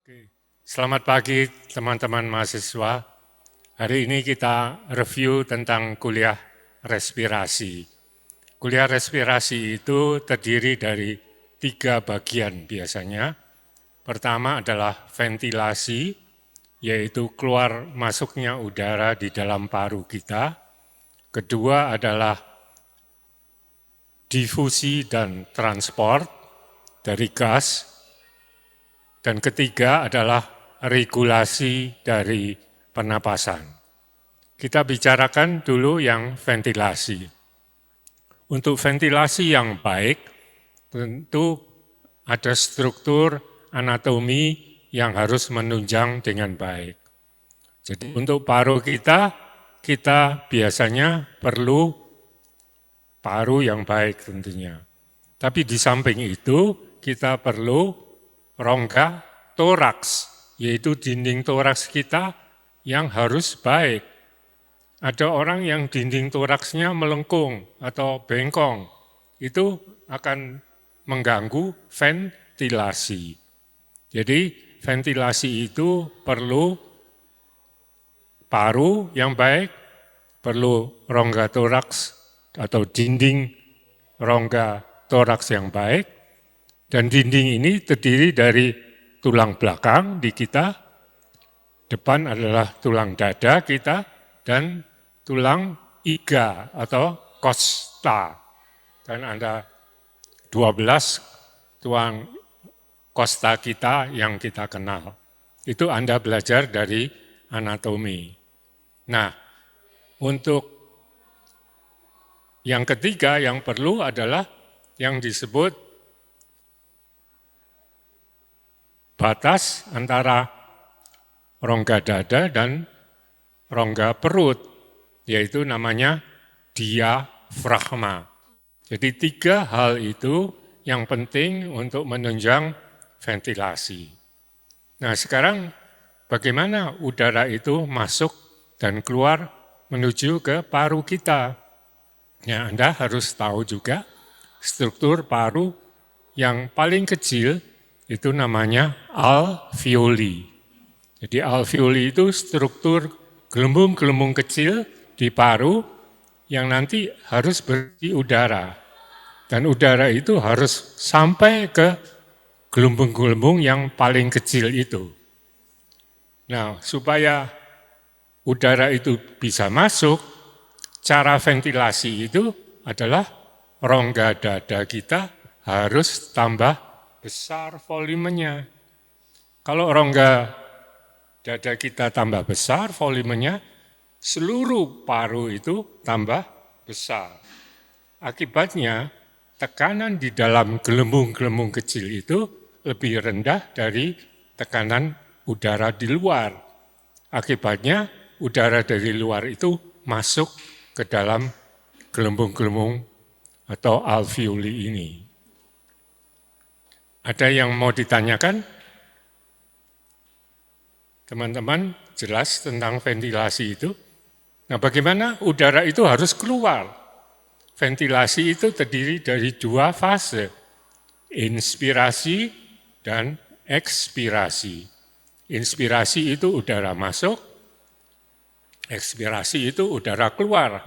Oke. Selamat pagi teman-teman mahasiswa. Hari ini kita review tentang kuliah respirasi. Kuliah respirasi itu terdiri dari 3 bagian biasanya. Pertama adalah ventilasi, yaitu keluar masuknya udara di dalam paru kita. Kedua adalah difusi dan transport dari gas. Dan ketiga adalah regulasi dari pernapasan. Kita bicarakan dulu yang ventilasi. Untuk ventilasi yang baik, tentu ada struktur anatomi yang harus menunjang dengan baik. Jadi untuk paru kita biasanya perlu paru yang baik tentunya. Tapi di samping itu kita perlu rongga toraks, yaitu dinding toraks kita yang harus baik. Ada orang yang dinding toraksnya melengkung atau bengkong, itu akan mengganggu ventilasi. Jadi ventilasi itu perlu paru yang baik, perlu rongga toraks atau dinding rongga toraks yang baik, dan dinding ini terdiri dari tulang belakang di kita, depan adalah tulang dada kita, dan tulang iga atau kosta. Dan ada 12 tulang kosta kita yang kita kenal. Itu Anda belajar dari anatomi. Nah, untuk yang ketiga yang perlu adalah yang disebut batas antara rongga dada dan rongga perut, yaitu namanya diafragma. Jadi 3 hal itu yang penting untuk menunjang ventilasi. Nah sekarang bagaimana udara itu masuk dan keluar menuju ke paru kita? Ya, Anda harus tahu juga struktur paru yang paling kecil itu namanya alveoli. Jadi alveoli itu struktur gelembung-gelembung kecil di paru yang nanti harus berisi udara. Dan udara itu harus sampai ke gelembung-gelembung yang paling kecil itu. Nah, supaya udara itu bisa masuk, cara ventilasi itu adalah rongga dada kita harus tambah besar volumenya. Kalau rongga dada kita tambah besar volumenya, seluruh paru itu tambah besar. Akibatnya, tekanan di dalam gelembung-gelembung kecil itu lebih rendah dari tekanan udara di luar. Akibatnya, udara dari luar itu masuk ke dalam gelembung-gelembung atau alveoli ini. Ada yang mau ditanyakan? Teman-teman jelas tentang ventilasi itu. Nah bagaimana udara itu harus keluar? Ventilasi itu terdiri dari 2 fase, inspirasi dan ekspirasi. Inspirasi itu udara masuk, ekspirasi itu udara keluar.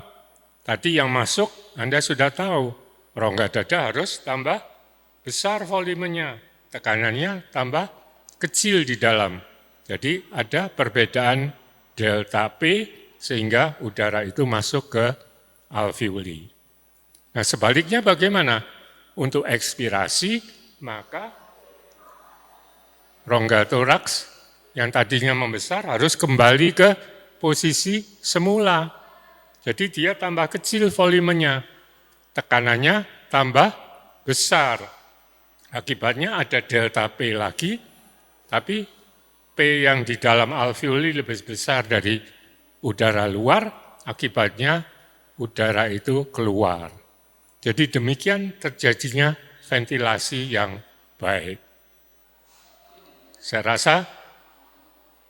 Tadi yang masuk Anda sudah tahu, rongga dada harus tambah besar volumenya, tekanannya tambah kecil di dalam. Jadi ada perbedaan delta P sehingga udara itu masuk ke alveoli. Nah sebaliknya bagaimana? Untuk ekspirasi maka rongga toraks yang tadinya membesar harus kembali ke posisi semula. Jadi dia tambah kecil volumenya, tekanannya tambah besar. Akibatnya ada delta P lagi, tapi P yang di dalam alveoli lebih besar dari udara luar, akibatnya udara itu keluar. Jadi demikian terjadinya ventilasi yang baik. Saya rasa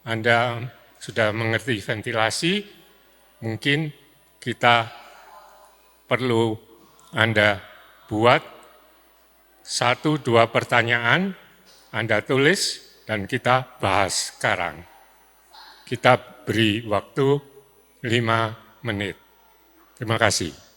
Anda sudah mengerti ventilasi, mungkin kita perlu Anda buat 1-2 pertanyaan, Anda tulis dan kita bahas sekarang. Kita beri waktu 5 menit. Terima kasih.